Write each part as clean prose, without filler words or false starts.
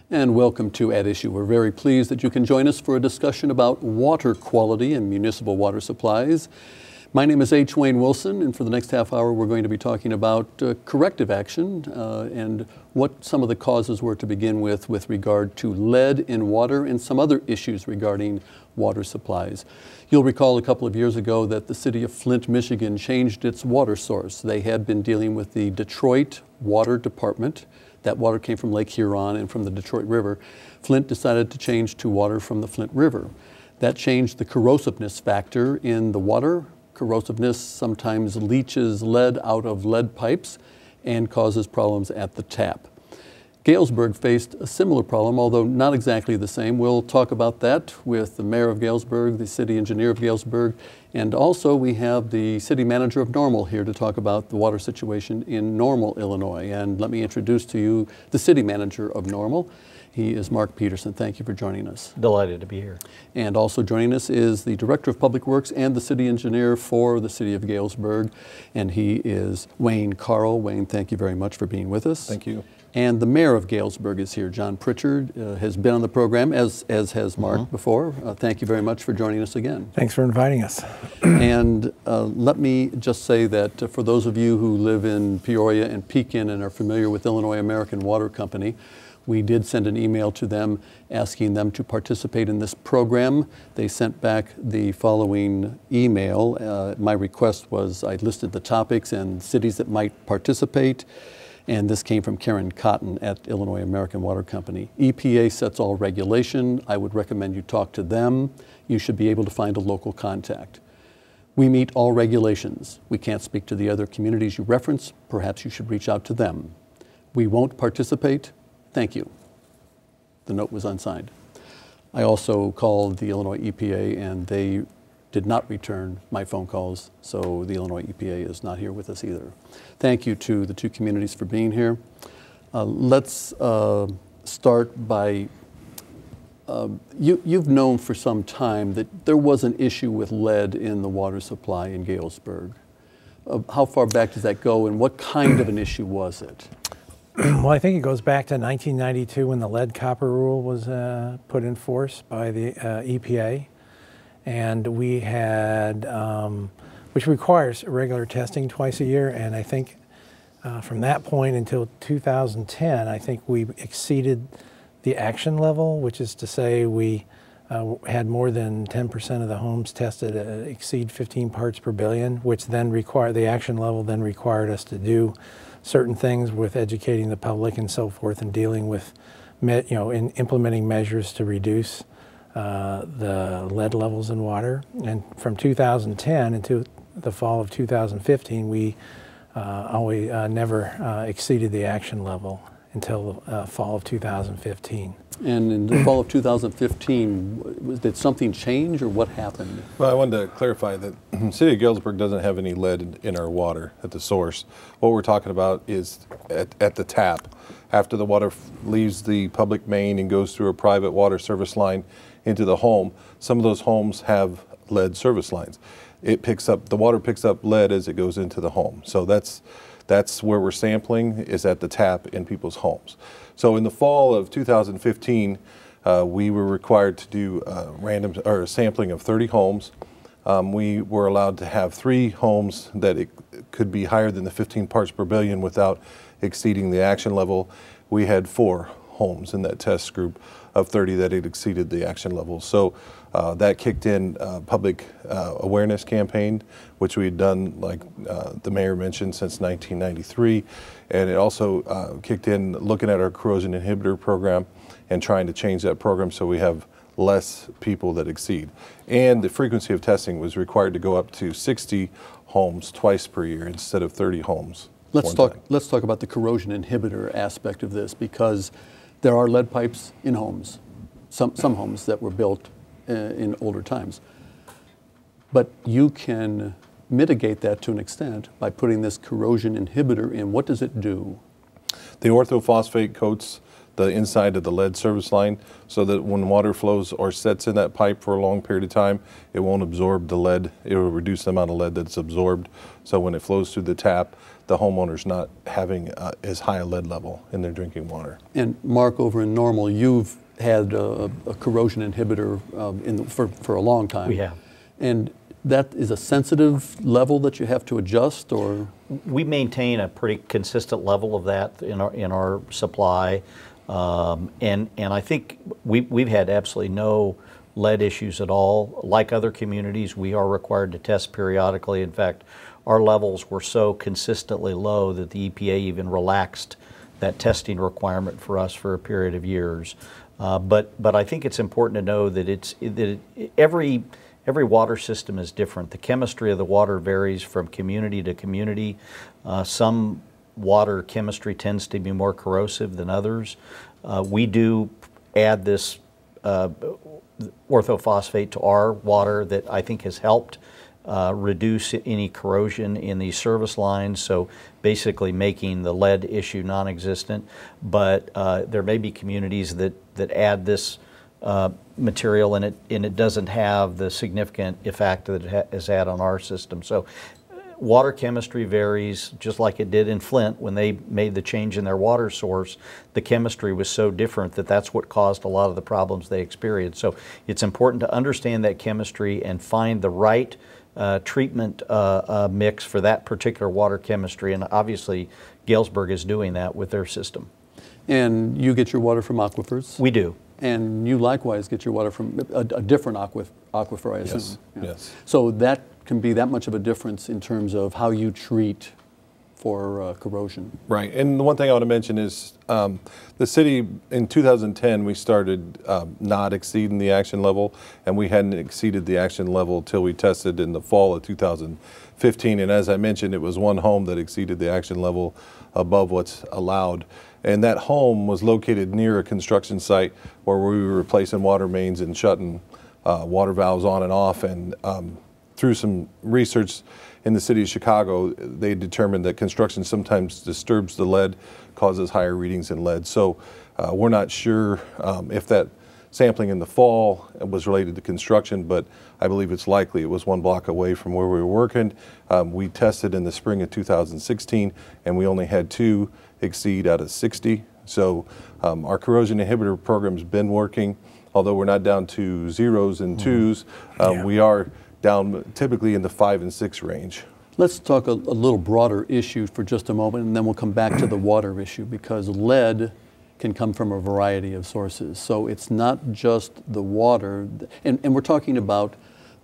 And welcome to At Issue. We're very pleased that you can join us for a discussion about water quality and municipal water supplies. My name is H. Wayne Wilson, and for the next half hour we're going to be talking about corrective action and what some of the causes were to begin with regard to lead in water and some other issues regarding water supplies. You'll recall a couple of years ago that the city of Flint, Michigan changed its water source. They had been dealing with the Detroit Water Department. That water came from Lake Huron and from the Detroit River. Flint decided to change to water from the Flint River. That changed the corrosiveness factor in the water. Corrosiveness sometimes leaches lead out of lead pipes and causes problems at the tap. Galesburg faced a similar problem, although not exactly the same. We'll talk about that with the mayor of Galesburg, the city engineer of Galesburg, and also we have the city manager of Normal here to talk about the water situation in Normal, Illinois. And let me introduce to you the city manager of Normal. He is Mark Peterson. Thank you for joining us. Delighted to be here. And also joining us is the Director of Public Works and the City Engineer for the City of Galesburg, and he is Wayne Carl. Wayne, thank you very much for being with us. Thank you. And the Mayor of Galesburg is here. John Pritchard has been on the program, as has Mark before. Thank you very much for joining us again. Thanks for inviting us. And let me just say that for those of you who live in Peoria and Pekin and are familiar with Illinois American Water Company, we did send an email to them asking them to participate in this program. They sent back the following email. My request was I listed the topics and cities that might participate. And this came from Karen Cotton at Illinois American Water Company. EPA sets all regulation. I would recommend you talk to them. You should be able to find a local contact. We meet all regulations. We can't speak to the other communities you reference. Perhaps you should reach out to them. We won't participate. Thank you. The note was unsigned. I also called the Illinois EPA and they did not return my phone calls, so the Illinois EPA is not here with us either. Thank you to the two communities for being here. Let's start by, you've known for some time that there was an issue with lead in the water supply in Galesburg. How far back does that go and what kind of an issue was it? Well, I think it goes back to 1992 when the lead copper rule was put in force by the EPA. And we had, which requires regular testing twice a year. And I think from that point until 2010, I think we exceeded the action level, which is to say we had more than 10% of the homes tested exceed 15 parts per billion, which then required, the action level then required us to do certain things with educating the public and so forth and dealing with, in implementing measures to reduce the lead levels in water. And from 2010 into the fall of 2015, we never exceeded the action level until the fall of 2015. And in the fall of 2015, did something change or what happened? Well, I wanted to clarify that the City of Galesburg doesn't have any lead in our water at the source. What we're talking about is at the tap. After the water leaves the public main and goes through a private water service line into the home, some of those homes have lead service lines. The water picks up lead as it goes into the home. So that's where we're sampling, is at the tap in people's homes. So in the fall of 2015, we were required to do a sampling of 30 homes. We were allowed to have 3 homes that it could be higher than the 15 parts per billion without exceeding the action level. We had 4 homes in that test group of 30 that had exceeded the action level. So that kicked in a public awareness campaign, which we had done, like the mayor mentioned, since 1993. And it also kicked in looking at our corrosion inhibitor program and trying to change that program so we have less people that exceed. And the frequency of testing was required to go up to 60 homes twice per year instead of 30 homes. Let's talk about the corrosion inhibitor aspect of this, because there are lead pipes in homes, some homes that were built in older times. But you can mitigate that to an extent by putting this corrosion inhibitor in. What does it do? The orthophosphate coats the inside of the lead service line, so that when water flows or sets in that pipe for a long period of time, it won't absorb the lead. It will reduce the amount of lead that's absorbed. So when it flows through the tap, the homeowner's not having as high a lead level in their drinking water. And Mark, over in Normal, you've had a corrosion inhibitor for a long time. We have. And that is a sensitive level that you have to adjust, or? We maintain a pretty consistent level of that in our supply, and I think we've had absolutely no lead issues at all. Like other communities, we are required to test periodically. In fact, our levels were so consistently low that the EPA even relaxed that testing requirement for us for a period of years. But I think it's important to know that every water system is different. The chemistry of the water varies from community to community. Some water chemistry tends to be more corrosive than others. We do add this orthophosphate to our water that I think has helped reduce any corrosion in these service lines, so basically making the lead issue non-existent. But there may be communities that add this material and it doesn't have the significant effect that it has had on our system. So water chemistry varies, just like it did in Flint when they made the change in their water source. The chemistry was so different that that's what caused a lot of the problems they experienced. So it's important to understand that chemistry and find the right treatment mix for that particular water chemistry, and obviously Galesburg is doing that with their system. And you get your water from aquifers? We do. And you likewise get your water from a different aquifer, I assume? Yes. Yeah. Yes. So that can be that much of a difference in terms of how you treat for corrosion. Right, and the one thing I want to mention is the city, in 2010, we started not exceeding the action level, and we hadn't exceeded the action level till we tested in the fall of 2015, and as I mentioned, it was one home that exceeded the action level above what's allowed. And that home was located near a construction site where we were replacing water mains and shutting water valves on and off. And through some research in the city of Chicago, they determined that construction sometimes disturbs the lead, causes higher readings in lead. So we're not sure if that sampling in the fall was related to construction, but I believe it's likely. It was 1 block away from where we were working. We tested in the spring of 2016, and we only had 2 exceed out of 60. So our corrosion inhibitor program's been working. Although we're not down to 0s and 2s, we are down typically in the 5 and 6 range. Let's talk a little broader issue for just a moment, and then we'll come back to the water issue, because lead can come from a variety of sources. So it's not just the water, and we're talking about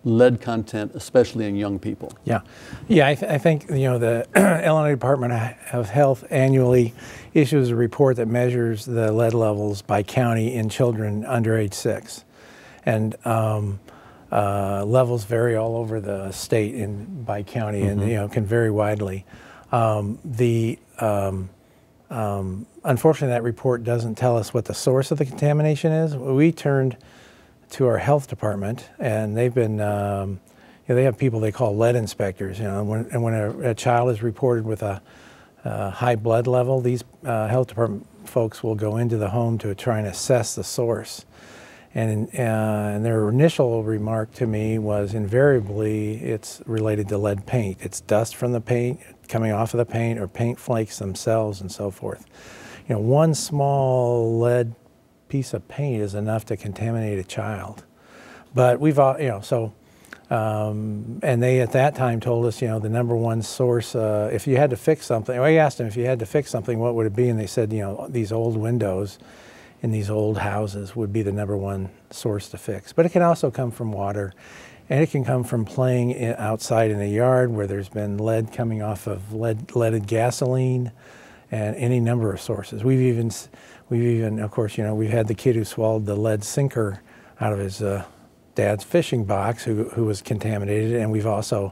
lead content, especially in young people. Yeah, I think the Illinois Department of Health annually issues a report that measures the lead levels by county in children under age 6, and levels vary all over the state and by county, and can vary widely. Unfortunately, that report doesn't tell us what the source of the contamination is. We turned to our health department, and they've been, they have people they call lead inspectors. When a child is reported with a high blood level, these health department folks will go into the home to try and assess the source. And their initial remark to me was invariably it's related to lead paint. It's dust from the paint coming off of the paint, or paint flakes themselves, and so forth. One small lead piece of paint is enough to contaminate a child. But we've all, and they at that time told us, the #1 source, if you had to fix something, I asked them if you had to fix something, what would it be? And they said, these old windows in these old houses would be the #1 source to fix. But it can also come from water, and it can come from playing outside in the yard where there's been lead coming off of leaded gasoline, and any number of sources. We've even, of course, we've had the kid who swallowed the lead sinker out of his dad's fishing box who was contaminated, and we've also,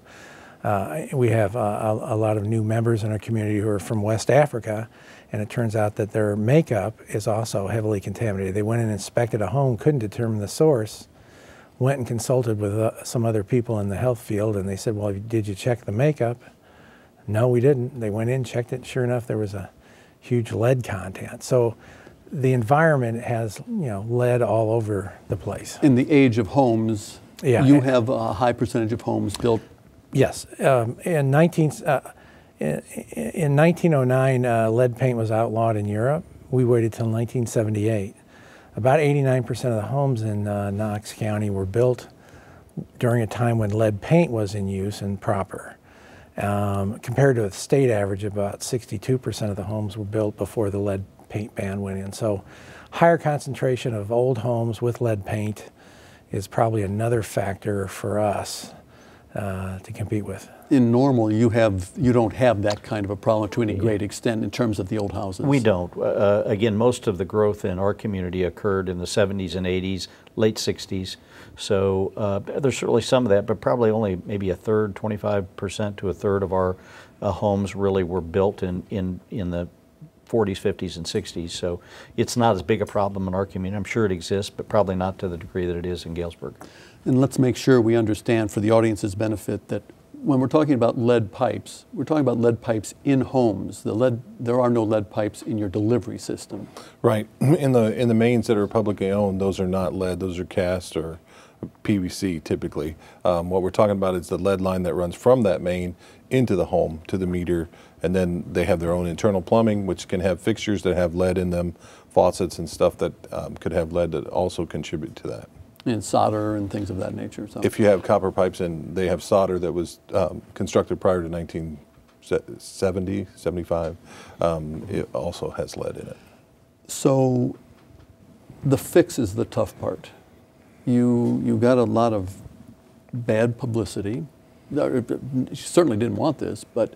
we have a lot of new members in our community who are from West Africa, and it turns out that their makeup is also heavily contaminated. They went and inspected a home, couldn't determine the source, went and consulted with some other people in the health field, and they said, well, did you check the makeup? No, we didn't. They went in, checked it, sure enough, there was a huge lead content. So the environment has, lead all over the place. In the age of homes, Yeah. you have a high percentage of homes built. Yes. In 1909, lead paint was outlawed in Europe. We waited till 1978. About 89% of the homes in Knox County were built during a time when lead paint was in use and proper. Compared to a state average, about 62% of the homes were built before the lead paint ban went in. So higher concentration of old homes with lead paint is probably another factor for us to compete with. In normal, you don't have that kind of a problem to any great extent in terms of the old houses. We don't. Again, most of the growth in our community occurred in the 70s and 80s, late 60s. So there's certainly some of that, but probably only maybe a third, 25% to a third of our homes really were built in the 40s, 50s, and 60s. So it's not as big a problem in our community. I'm sure it exists, but probably not to the degree that it is in Galesburg. And let's make sure we understand, for the audience's benefit, that when we're talking about lead pipes, we're talking about lead pipes in homes. There are no lead pipes in your delivery system. Right. In the mains that are publicly owned, those are not lead. Those are cast or PVC typically. What we're talking about is the lead line that runs from that main into the home to the meter, and then they have their own internal plumbing, which can have fixtures that have lead in them, faucets and stuff that could have lead that also contribute to that. And solder and things of that nature. So. If you have copper pipes and they have solder that was constructed prior to 1970, 75, it also has lead in it. So the fix is the tough part. You got a lot of bad publicity. You certainly didn't want this, but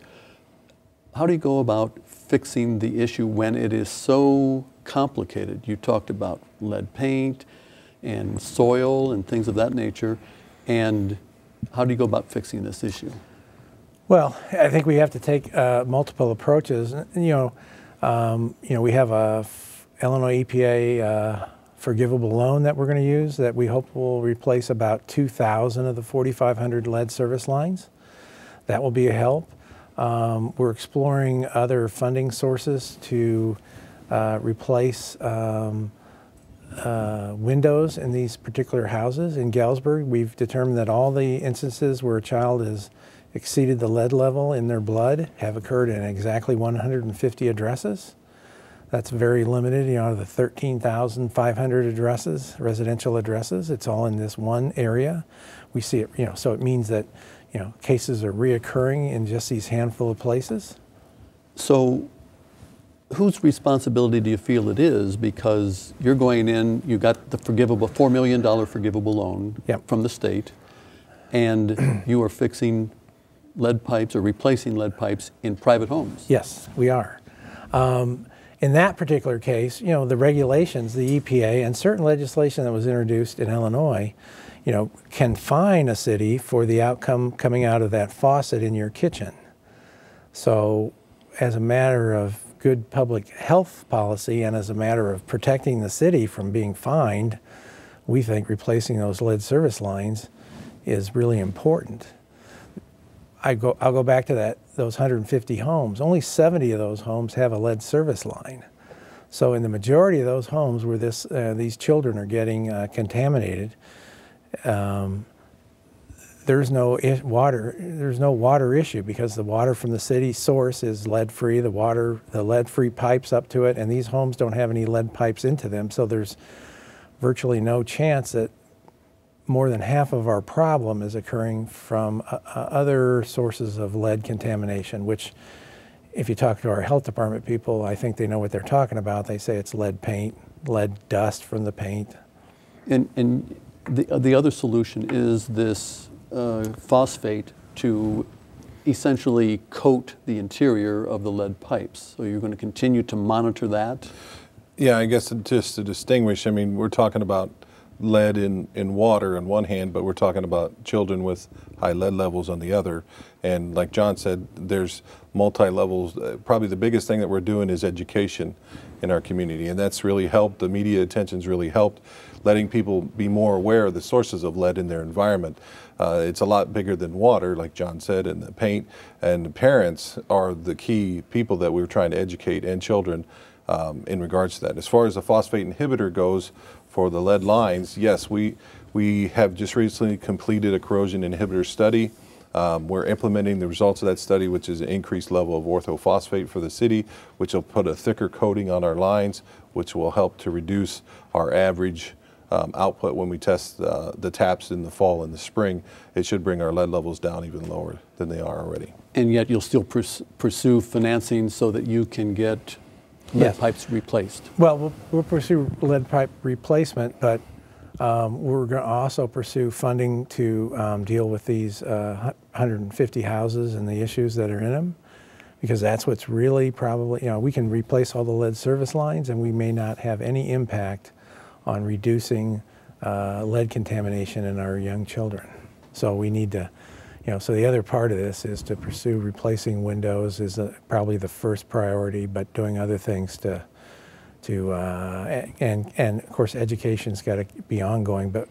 how do you go about fixing the issue when it is so complicated? You talked about lead paint and soil and things of that nature, and how do you go about fixing this issue? Well, I think we have to take multiple approaches. We have a Illinois EPA forgivable loan that we're going to use that we hope will replace about 2,000 of the 4,500 lead service lines. That will be a help. We're exploring other funding sources to replace windows in these particular houses. In Galesburg, we've determined that all the instances where a child has exceeded the lead level in their blood have occurred in exactly 150 addresses. That's very limited, out of the 13,500 addresses, residential addresses. It's all in this one area. We see it, so it means that, cases are reoccurring in just these handful of places. So whose responsibility do you feel it is? Because you're going in, you got the $4 million forgivable loan from the state, and you are fixing lead pipes or replacing lead pipes in private homes. Yes, we are. In that particular case, the regulations, the EPA, and certain legislation that was introduced in Illinois, can fine a city for the outcome coming out of that faucet in your kitchen. So as a matter of good public health policy and as a matter of protecting the city from being fined, we think replacing those lead service lines is really important. I'll go back to those 150 homes. Only 70 of those homes have a lead service line. So in the majority of those homes where these children are getting contaminated, there's no water issue because the water from the city source is lead-free. The lead-free pipes up to it, and these homes don't have any lead pipes into them. So there's virtually no chance that more than half of our problem is occurring from other sources of lead contamination, which if you talk to our health department people, I think they know what they're talking about. They say it's lead paint, lead dust from the paint. And the other solution is this phosphate to essentially coat the interior of the lead pipes. So you're going to continue to monitor that? Yeah, I guess just to distinguish, we're talking about lead in water on one hand, but we're talking about children with high lead levels on the other. And like John said, there's multi-levels. Probably the biggest thing that we're doing is education in our community, and that's really helped. The media attention's really helped, letting people be more aware of the sources of lead in their environment. It's a lot bigger than water, like John said, and the paint. And the parents are the key people that we're trying to educate, and children, in regards to that. As far as the phosphate inhibitor goes for the lead lines, yes, we have just recently completed a corrosion inhibitor study. We're implementing the results of that study, which is an increased level of orthophosphate for the city, which will put a thicker coating on our lines, which will help to reduce our average output when we test the taps in the fall and the spring. It should bring our lead levels down even lower than they are already. And yet you'll still pursue financing so that you can get lead pipes replaced. Well, we'll pursue lead pipe replacement, but we're going to also pursue funding to deal with these 150 houses and the issues that are in them, because that's what's really probably, we can replace all the lead service lines and we may not have any impact on reducing lead contamination in our young children. So we need to, so the other part of this is to pursue replacing windows is probably the first priority, but doing other things and of course education's got to be ongoing, but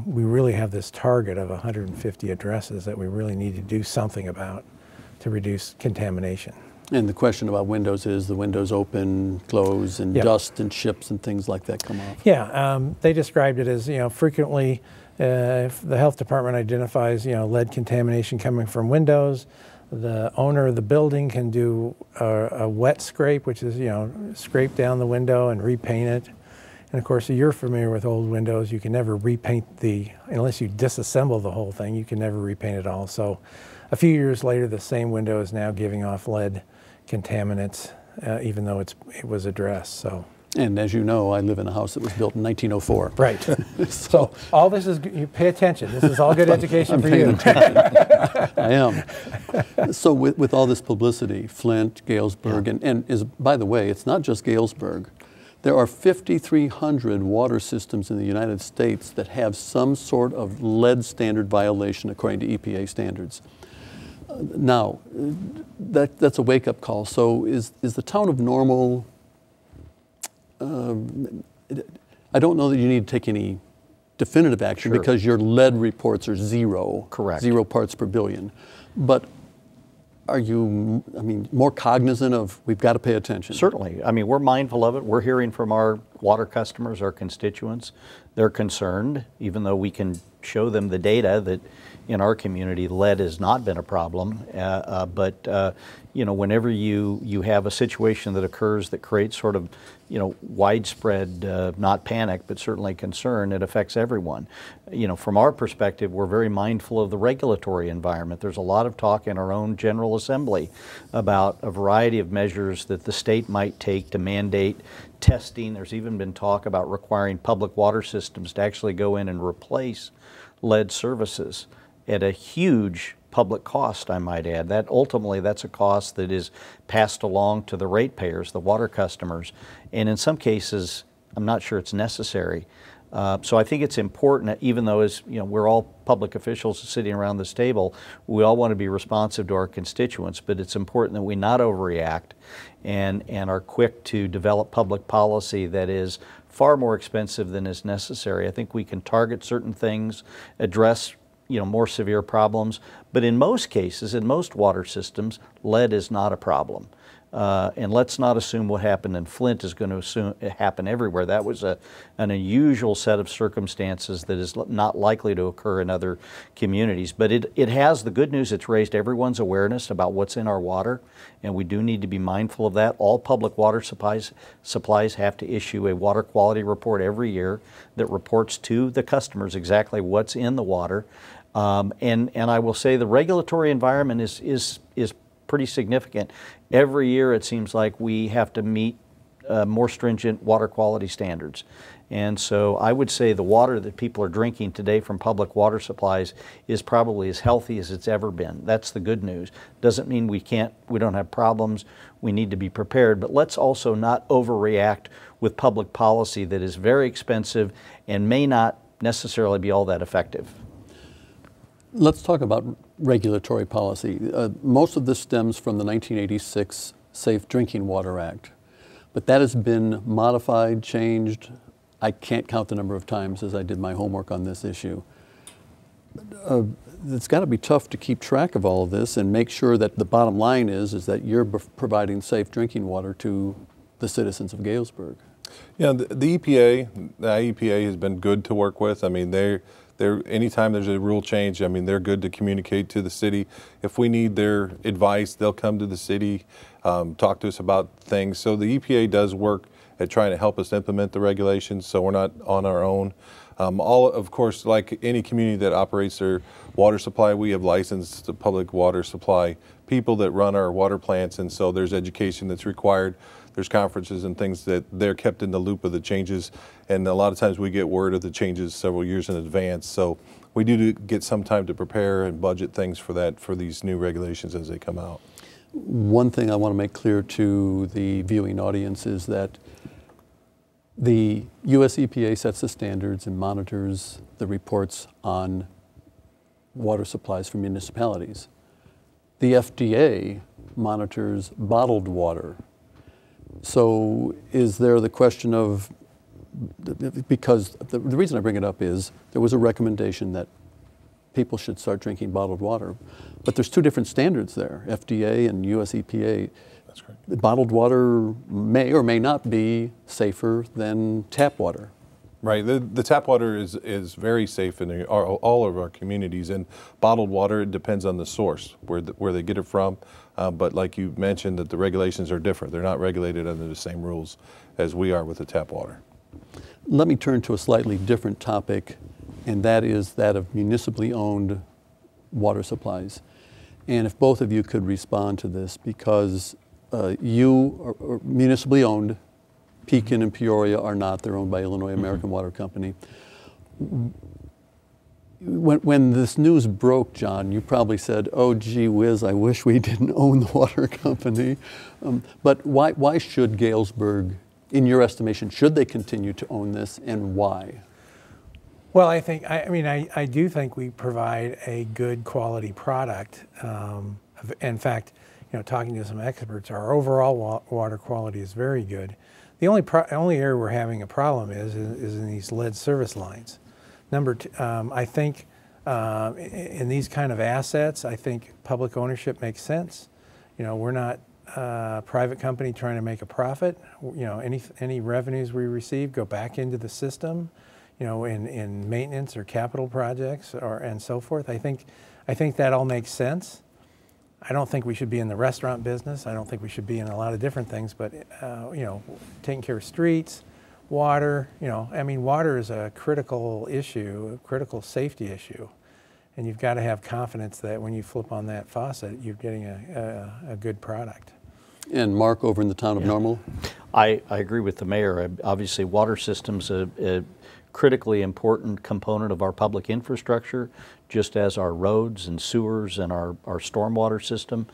we really have this target of 150 addresses that we really need to do something about to reduce contamination. And the question about windows is the windows open, close, and dust and chips and things like that come off. Yeah, they described it as, frequently if the health department identifies, lead contamination coming from windows, the owner of the building can do a wet scrape, which is, scrape down the window and repaint it. And of course, you're familiar with old windows. You can never repaint unless you disassemble the whole thing, you can never repaint it all. So a few years later, the same window is now giving off lead contaminants, even though it was addressed. So. And as you know, I live in a house that was built in 1904. Right. So all this is, you pay attention. This is all good education for you. I am. So with all this publicity, Flint, Galesburg, and by the way, it's not just Galesburg. There are 5,300 water systems in the United States that have some sort of lead standard violation according to EPA standards. Now, that's a wake-up call. So is the town of Normal, I don't know that you need to take any definitive action because your lead reports are zero. Correct. 0 parts per billion. But are you, more cognizant of we've got to pay attention? Certainly. We're mindful of it. We're hearing from our water customers, our constituents. They're concerned, even though we can show them the data that in our community lead has not been a problem. Whenever you have a situation that occurs that creates sort of, widespread, not panic, but certainly concern, it affects everyone. From our perspective, we're very mindful of the regulatory environment. There's a lot of talk in our own General Assembly about a variety of measures that the state might take to mandate testing. There's even been talk about requiring public water systems to actually go in and replace lead services at a huge public cost, I might add. That's a cost that is passed along to the ratepayers, the water customers, and in some cases, I'm not sure it's necessary. So I think it's important, even though we're all public officials sitting around this table, we all want to be responsive to our constituents, but it's important that we not overreact and are quick to develop public policy that is far more expensive than is necessary. I think we can target certain things, address more severe problems, but in most cases, in most water systems, lead is not a problem. And let's not assume what happened in Flint is going to happen everywhere. That was an unusual set of circumstances that is not likely to occur in other communities. But it has the good news, it's raised everyone's awareness about what's in our water, and we do need to be mindful of that. All public water supplies have to issue a water quality report every year that reports to the customers exactly what's in the water. And I will say the regulatory environment is pretty significant. Every year it seems like we have to meet more stringent water quality standards. And so I would say the water that people are drinking today from public water supplies is probably as healthy as it's ever been. That's the good news. Doesn't mean we don't have problems. We need to be prepared, but let's also not overreact with public policy that is very expensive and may not necessarily be all that effective. Let's talk about regulatory policy. Most of this stems from the 1986 Safe Drinking Water Act, but that has been modified, changed. I can't count the number of times as I did my homework on this issue. It's got to be tough to keep track of all of this and make sure that the bottom line is that you're providing safe drinking water to the citizens of Galesburg? Yeah, the IEPA has been good to work with. I mean, they're anytime there's a rule change, I mean, they're good to communicate to the city. If we need their advice, they'll come to the city, talk to us about things. So the EPA does work at trying to help us implement the regulations, so we're not on our own. Of course, like any community that operates their water supply, we have licensed public water supply people that run our water plants, and so there's education that's required. There's conferences and things that they're kept in the loop of the changes, and a lot of times we get word of the changes several years in advance. So we do get some time to prepare and budget things for that, for these new regulations as they come out. One thing I want to make clear to the viewing audience is that the US EPA sets the standards and monitors the reports on water supplies for municipalities. The FDA monitors bottled water. So is there the question of, because the reason I bring it up is there was a recommendation that people should start drinking bottled water, but there's two different standards there, FDA and US EPA. That's correct. Bottled water may or may not be safer than tap water. Right. The tap water is very safe in all of our communities, and bottled water, it depends on the source, where they get it from. But like you mentioned, that the regulations are different. They're not regulated under the same rules as we are with the tap water. Let me turn to a slightly different topic, and that is that of municipally owned water supplies. And if both of you could respond to this, because you are municipally owned, Pekin and Peoria are not. They're owned by Illinois American Water Company. When this news broke, John, you probably said, oh, gee whiz, I wish we didn't own the water company. But why should Galesburg, in your estimation, should they continue to own this, and why? Well, I do think we provide a good quality product. In fact, talking to some experts, our overall water quality is very good. The only area we're having a problem is in these lead service lines. Number two, I think in these kind of assets, I think public ownership makes sense. We're not a private company trying to make a profit. Any revenues we receive go back into the system, in maintenance or capital projects and so forth. I think that all makes sense. I don't think we should be in the restaurant business. I don't think we should be in a lot of different things, but taking care of streets, water, water is a critical issue, a critical safety issue. And you've got to have confidence that when you flip on that faucet, you're getting a good product. And Mark, over in the town of Normal? I agree with the mayor. Obviously, water systems a critically important component of our public infrastructure, just as our roads and sewers and our stormwater system.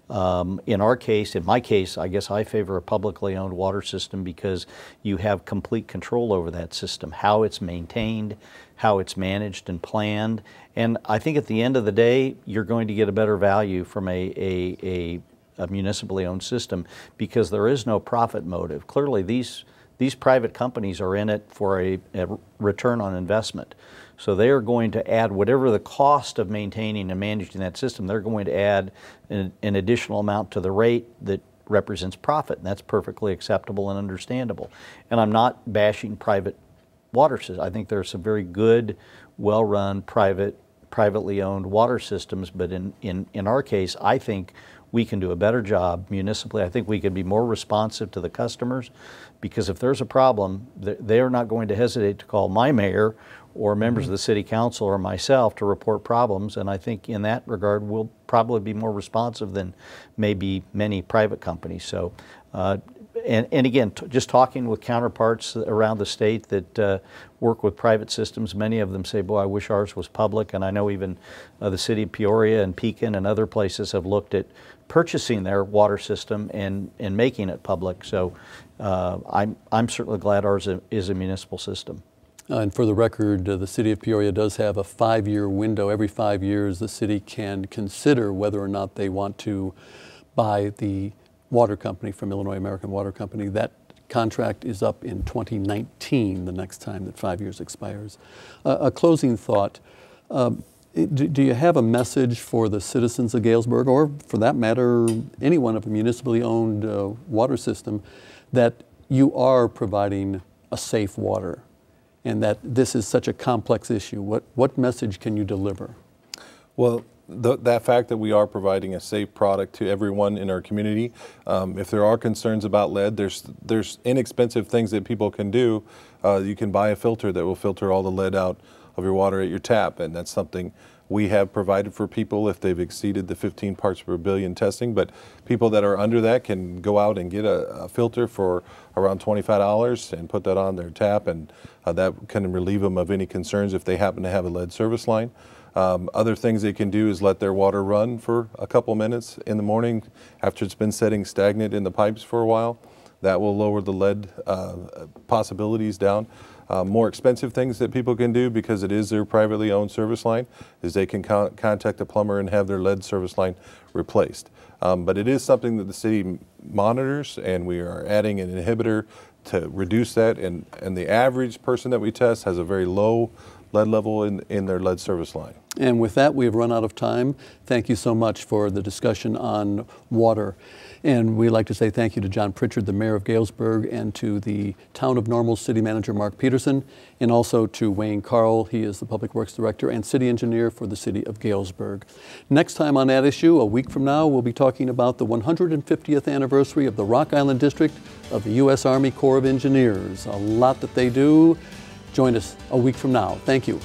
In my case, I guess I favor a publicly owned water system because you have complete control over that system, how it's maintained, how it's managed and planned. And I think at the end of the day, you're going to get a better value from a municipally owned system because there is no profit motive. Clearly, these private companies are in it for a return on investment. So they are going to add whatever the cost of maintaining and managing that system, they're going to add an additional amount to the rate that represents profit, and that's perfectly acceptable and understandable. And I'm not bashing private water systems. I think there are some very good, well-run, privately owned water systems, but in our case, I think we can do a better job municipally. I think we can be more responsive to the customers, because if there's a problem, they are not going to hesitate to call my mayor or members of the city council or myself to report problems. And I think in that regard, we'll probably be more responsive than maybe many private companies. So, and again, just talking with counterparts around the state that work with private systems, many of them say, boy, I wish ours was public. And I know even the city of Peoria and Pekin and other places have looked at purchasing their water system and making it public. So I'm certainly glad ours is a municipal system. And for the record, the city of Peoria does have a 5-year window. Every 5 years, the city can consider whether or not they want to buy the water company from Illinois American Water Company. That contract is up in 2019, the next time that 5 years expires. A closing thought. Do you have a message for the citizens of Galesburg, or for that matter, anyone of a municipally owned water system, that you are providing a safe water and that this is such a complex issue. What message can you deliver? Well, that fact that we are providing a safe product to everyone in our community, if there are concerns about lead, there's inexpensive things that people can do. You can buy a filter that will filter all the lead out of your water at your tap, and that's something we have provided for people if they've exceeded the 15 parts per billion testing. But people that are under that can go out and get a filter for around $25 and put that on their tap, and that can relieve them of any concerns if they happen to have a lead service line. Other things they can do is let their water run for a couple minutes in the morning after it's been sitting stagnant in the pipes for a while. That will lower the lead possibilities down. More expensive things that people can do, because it is their privately owned service line, is they can contact a plumber and have their lead service line replaced. But it is something that the city monitors, and we are adding an inhibitor to reduce that. And the average person that we test has a very low lead level in their lead service line. And with that, we have run out of time. Thank you so much for the discussion on water. And we'd like to say thank you to John Pritchard, the mayor of Galesburg, and to the Town of Normal city manager, Mark Peterson, and also to Wayne Carl. He is the public works director and city engineer for the city of Galesburg. Next time on That Issue, a week from now, we'll be talking about the 150th anniversary of the Rock Island District of the U.S. Army Corps of Engineers. A lot that they do. Join us a week from now. Thank you.